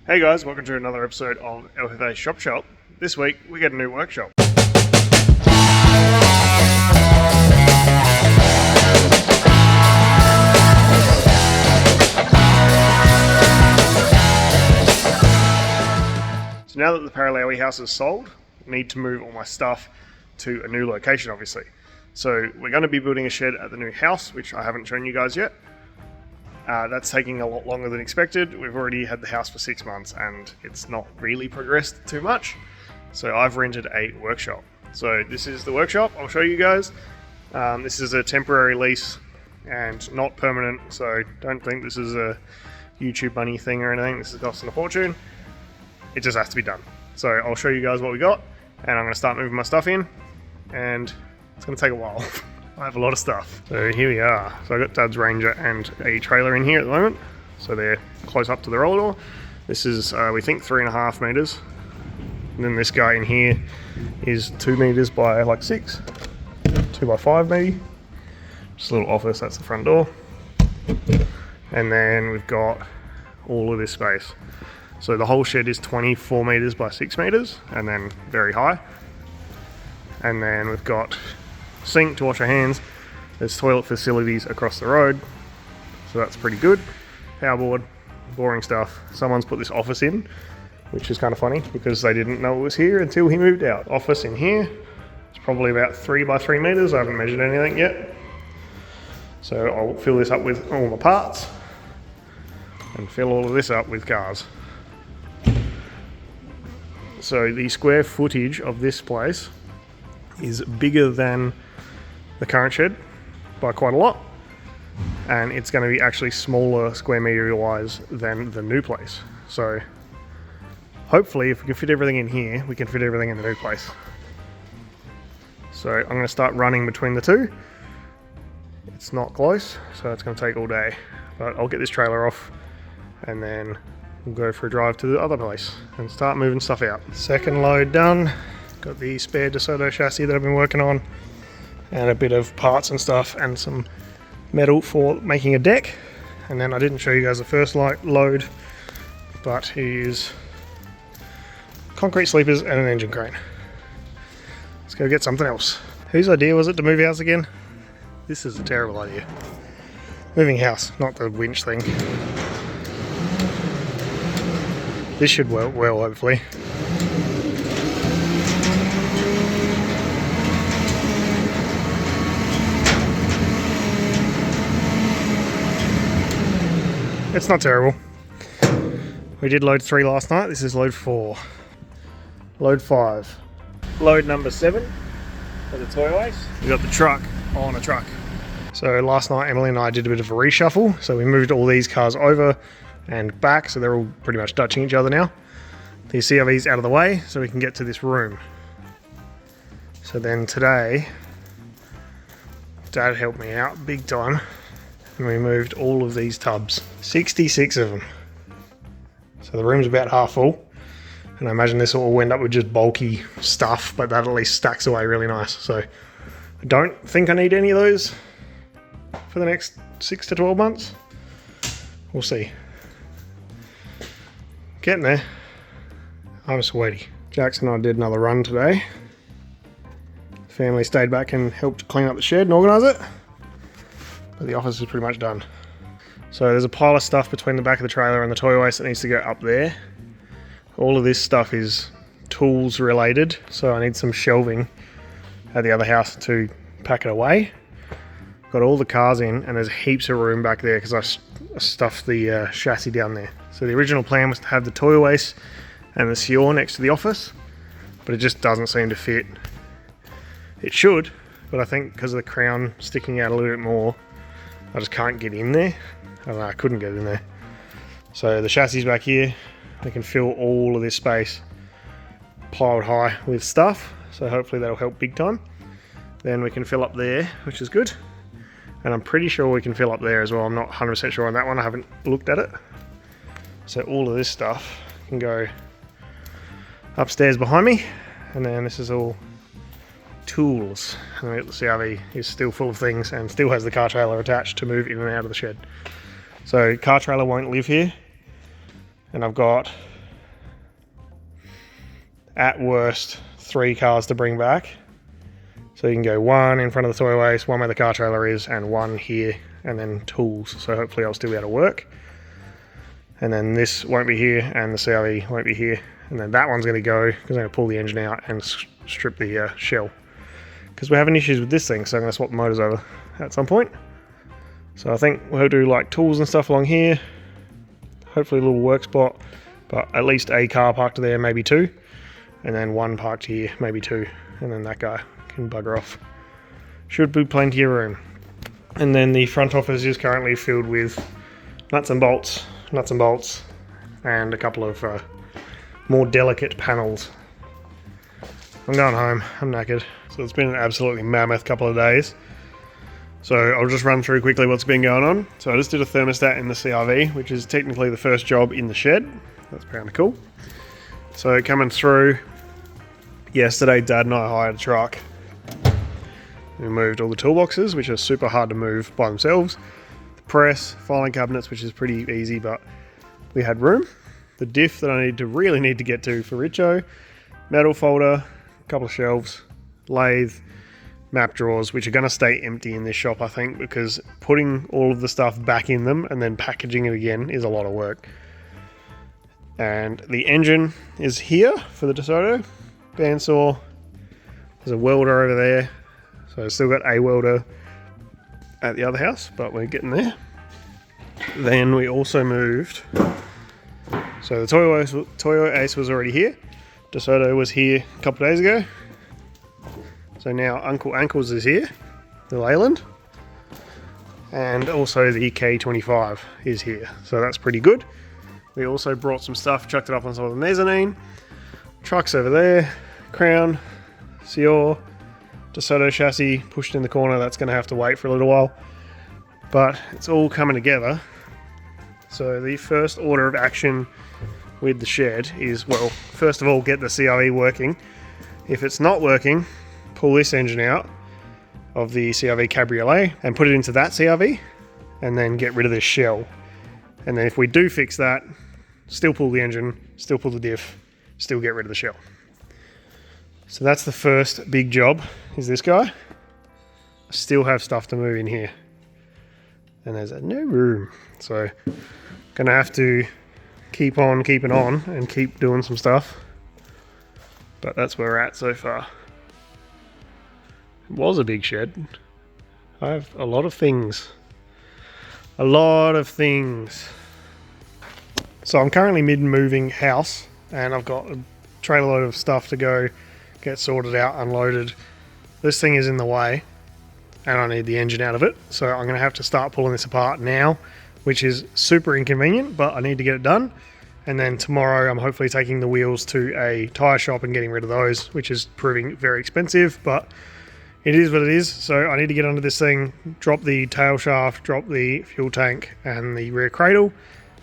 Hey guys, welcome to another episode of LFA Chopshop. This week we get a new workshop. So now that the Paralawi house is sold, I need to move all my stuff to a new location obviously. So we're going to be building a shed at the new house, which I haven't shown you guys yet. That's taking a lot longer than expected. We've already had the house for 6 months and it's not really progressed too much. So I've rented a workshop. So this is the workshop, I'll show you guys. This is a temporary lease and not permanent, so don't think this is a YouTube money thing or anything. This is costing a fortune. It just has to be done. So I'll show you guys what we got and I'm going to start moving my stuff in and it's going to take a while. I have a lot of stuff. So here we are. So I've got Dad's Ranger and a trailer in here at the moment. So they're close up to the roller door. This is, we think, 3.5 meters. And then this guy in here is 2 meters by like 6. 2 by 5 maybe. Just a little office, that's the front door. And then we've got all of this space. So the whole shed is 24 meters by 6 meters and then very high. And then we've got sink to wash our hands. There's toilet facilities across the road, so that's pretty good. Power board, boring stuff. Someone's put this office in, which is kind of funny because they didn't know it was here until he moved out. Office in here. It's probably about 3 by 3 meters. I haven't measured anything yet. So I'll fill this up with all my parts and fill all of this up with cars. So the square footage of this place is bigger than the current shed by quite a lot, and it's going to be actually smaller square meter wise than the new place. So hopefully if we can fit everything in here, we can fit everything in the new place. So I'm going to start running between the two. It's not close, so it's going to take all day, but I'll get this trailer off and then we'll go for a drive to the other place and start moving stuff out. Second load done. Got the spare DeSoto chassis that I've been working on and a bit of parts and stuff and some metal for making a deck. And then I didn't show you guys the first load, but here's concrete sleepers and an engine crane. Let's go get something else. Whose idea was it to move house again? This is a terrible idea. Moving house, not the winch thing. This should work well, hopefully. It's not terrible. We did load 3 last night. This is load 4. Load 5. Load number 7 for the toy waste. We got the truck on a truck. So last night Emily and I did a bit of a reshuffle. So we moved all these cars over and back, so they're all pretty much touching each other now. The CRV's out of the way so we can get to this room. So then today Dad helped me out big time. And we moved all of these tubs, 66 of them. So the room's about half full, and I imagine this will all end up with just bulky stuff, but that at least stacks away really nice. So I don't think I need any of those for the next 6 to 12 months. We'll see. Getting there. I'm sweaty. Jackson and I did another run today. The family stayed back and helped clean up the shed and organise it. But the office is pretty much done. So there's a pile of stuff between the back of the trailer and the toy waste that needs to go up there. All of this stuff is tools related, so I need some shelving at the other house to pack it away. Got all the cars in and there's heaps of room back there because I stuffed the chassis down there. So the original plan was to have the toy waste and the Sior next to the office, but it just doesn't seem to fit. It should, but I think because of the crown sticking out a little bit more, I just can't get in there. I don't know, I couldn't get in there. So the chassis back here, we can fill all of this space piled high with stuff. So hopefully that'll help big time. Then we can fill up there, which is good. And I'm pretty sure we can fill up there as well. I'm not 100% sure on that one. I haven't looked at it. So all of this stuff can go upstairs behind me. And then this is all tools. And the CRV is still full of things and still has the car trailer attached to move in and out of the shed. So car trailer won't live here, and I've got at worst 3 cars to bring back. So you can go 1 in front of the toy waste, 1 where the car trailer is, and 1 here, and then tools. So hopefully I'll still be able to work. And then this won't be here, and the CRV won't be here. And then that one's going to go, because I'm going to pull the engine out and strip the shell. Because we're having issues with this thing, so I'm going to swap the motors over at some point. So I think we'll do like tools and stuff along here. Hopefully a little work spot, but at least a car parked there, maybe 2. And then 1 parked here, maybe 2. And then that guy can bugger off. Should be plenty of room. And then the front office is currently filled with nuts and bolts, and a couple of more delicate panels. I'm going home, I'm knackered. So it's been an absolutely mammoth couple of days. So I'll just run through quickly what's been going on. So I just did a thermostat in the CRV, which is technically the first job in the shed. That's kind of cool. So coming through, yesterday Dad and I hired a truck. We moved all the toolboxes, which are super hard to move by themselves. The press, filing cabinets, which is pretty easy, but we had room. The diff that I really need to get to for Richo, metal folder, a couple of shelves, lathe, map drawers, which are going to stay empty in this shop, I think, because putting all of the stuff back in them and then packaging it again is a lot of work. And the engine is here for the DeSoto. Bandsaw. There's a welder over there. So I've still got a welder at the other house, but we're getting there. Then we also moved. So the Toyo Ace was already here. DeSoto was here a couple of days ago. So now Uncle Ankles is here, the Leyland. And also the K25 is here. So that's pretty good. We also brought some stuff, chucked it up on some of the mezzanine. Trucks over there, Crown, Sior, DeSoto chassis pushed in the corner. That's going to have to wait for a little while. But it's all coming together. So the first order of action with the shed is, well, first of all, get the CRV working. If it's not working, pull this engine out of the CRV Cabriolet and put it into that CRV, and then get rid of this shell. And then if we do fix that, still pull the engine, still pull the diff, still get rid of the shell. So that's the first big job, is this guy. I still have stuff to move in here. And there's no room. So gonna have to keep on keeping on and keep doing some stuff. But that's where we're at so far. It was a big shed. I have a lot of things. A lot of things. So I'm currently mid-moving house, and I've got a trailer load of stuff to go get sorted out, unloaded. This thing is in the way, and I need the engine out of it. So I'm going to have to start pulling this apart now, which is super inconvenient, but I need to get it done. And then tomorrow I'm hopefully taking the wheels to a tyre shop and getting rid of those, which is proving very expensive, but it is what it is. So I need to get under this thing, drop the tail shaft, drop the fuel tank and the rear cradle,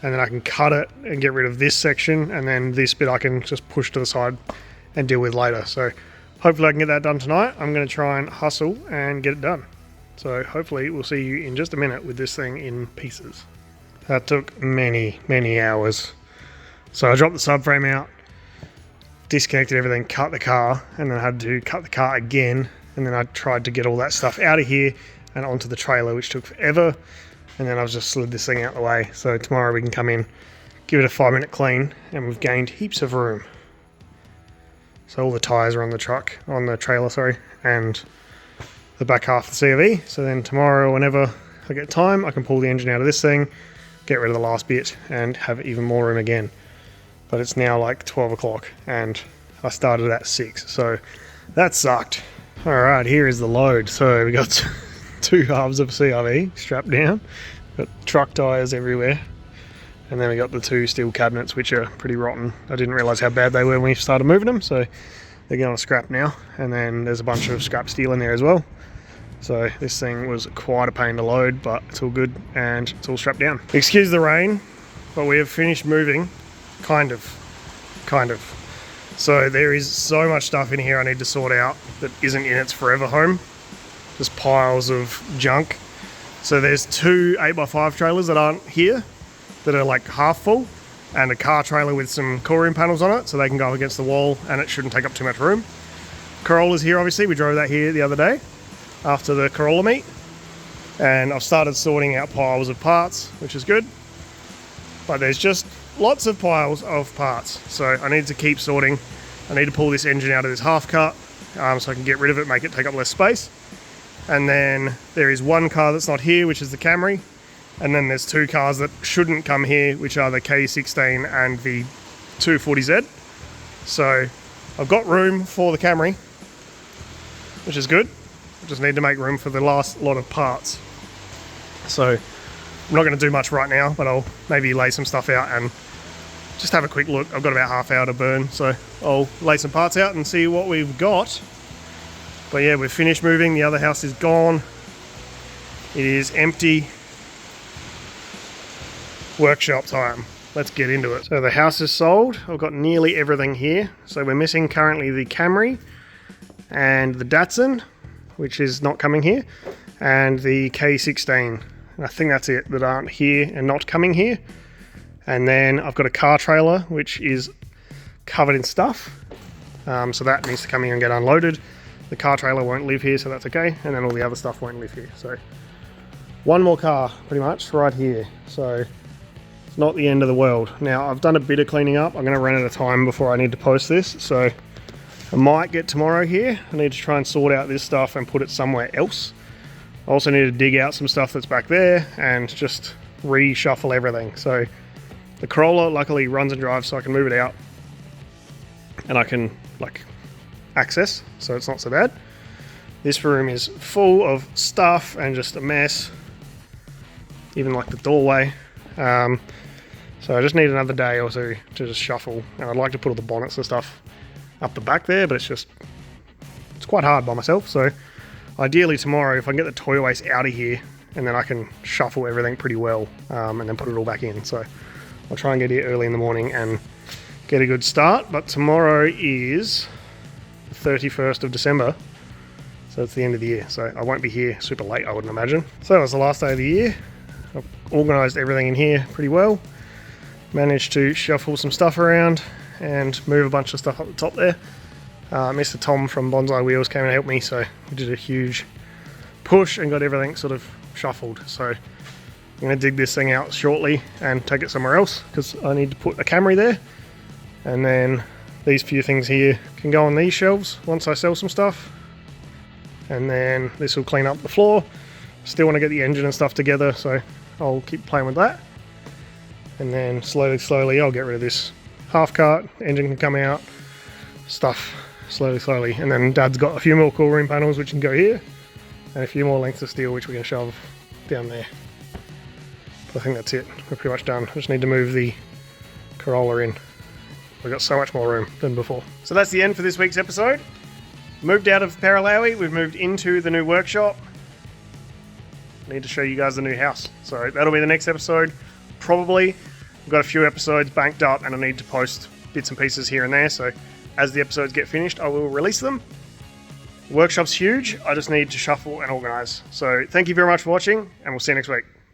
and then I can cut it and get rid of this section, and then this bit I can just push to the side and deal with later. So hopefully I can get that done tonight. I'm going to try and hustle and get it done. So hopefully we'll see you in just a minute with this thing in pieces. That took many, many hours. So I dropped the subframe out, disconnected everything, cut the car, and then I had to cut the car again. And then I tried to get all that stuff out of here and onto the trailer, which took forever. And then I've just slid this thing out the way. So tomorrow we can come in, give it a 5-minute clean, and we've gained heaps of room. So all the tyres are on the truck, on the trailer, sorry, and the back half of the CRV. So then tomorrow, whenever I get time, I can pull the engine out of this thing, get rid of the last bit, and have even more room again. But it's now like 12 o'clock, and I started at 6, so that sucked. All right, here is the load. So we got 2 halves of CRV strapped down, got truck tyres everywhere, and then we got the 2 steel cabinets, which are pretty rotten. I didn't realise how bad they were when we started moving them, so they're going to scrap now. And then there's a bunch of scrap steel in there as well. So this thing was quite a pain to load, but it's all good and it's all strapped down. Excuse the rain, but we have finished moving, kind of. So there is so much stuff in here I need to sort out that isn't in its forever home. Just piles of junk. So there's 2 8x5 trailers that aren't here, that are like half full, and a car trailer with some cool room panels on it so they can go against the wall and it shouldn't take up too much room. Corolla's here, obviously. We drove that here the other day after the Corolla meet, and I've started sorting out piles of parts, which is good, but there's just lots of piles of parts, so I need to keep sorting. I need to pull this engine out of this half cut so I can get rid of it, make it take up less space. And then there is one car that's not here, which is the Camry, and then there's two cars that shouldn't come here, which are the K16 and the 240Z. So I've got room for the Camry, which is good. I just need to make room for the last lot of parts. So I'm not going to do much right now, but I'll maybe lay some stuff out and just have a quick look. I've got about half hour to burn, so I'll lay some parts out and see what we've got. But yeah, we've finished moving. The other house is gone. It is empty. Workshop time. Let's get into it. So the house is sold. I've got nearly everything here. So we're missing currently the Camry and the Datsun, which is not coming here, and the K16. And I think that's it that aren't here and not coming here. And then I've got a car trailer which is covered in stuff, so that needs to come in and get unloaded. The car trailer won't live here, so that's okay, and then all the other stuff won't live here. So one more car pretty much right here, so it's not the end of the world. Now I've done a bit of cleaning up. I'm going to run out of time before I need to post this, so I might get tomorrow here. I need to try and sort out this stuff and put it somewhere else. I also need to dig out some stuff that's back there and just reshuffle everything. So the Corolla luckily runs and drives, so I can move it out and I can like access, so it's not so bad. This room is full of stuff and just a mess, even like the doorway. So I just need another day or two to just shuffle, and I'd like to put all the bonnets and stuff up the back there, but it's quite hard by myself. So ideally tomorrow, if I can get the toy waste out of here, and then I can shuffle everything pretty well, and then put it all back in. So I'll try and get here early in the morning and get a good start. But tomorrow is the 31st of December, so it's the end of the year. So I won't be here super late, I wouldn't imagine. So it was the last day of the year. I've organised everything in here pretty well. Managed to shuffle some stuff around and move a bunch of stuff up the top there. Mr. Tom from Bonsai Wheels came and helped me, so we did a huge push and got everything sort of shuffled. So I'm going to dig this thing out shortly and take it somewhere else, because I need to put a Camry there, and then these few things here can go on these shelves once I sell some stuff, and then this will clean up the floor. Still want to get the engine and stuff together, so I'll keep playing with that, and then slowly I'll get rid of this half cart. Engine can come out, stuff slowly, and then Dad's got a few more cool room panels which can go here, and a few more lengths of steel which we can shove down there. But I think that's it. We're pretty much done. I just need to move the Corolla in. We've got so much more room than before. So that's the end for this week's episode. Moved out of Paralawi, we've moved into the new workshop. Need to show you guys the new house. So that'll be the next episode, probably. I've got a few episodes banked up and I need to post bits and pieces here and there. So as the episodes get finished, I will release them. The workshop's huge. I just need to shuffle and organize. So thank you very much for watching, and we'll see you next week.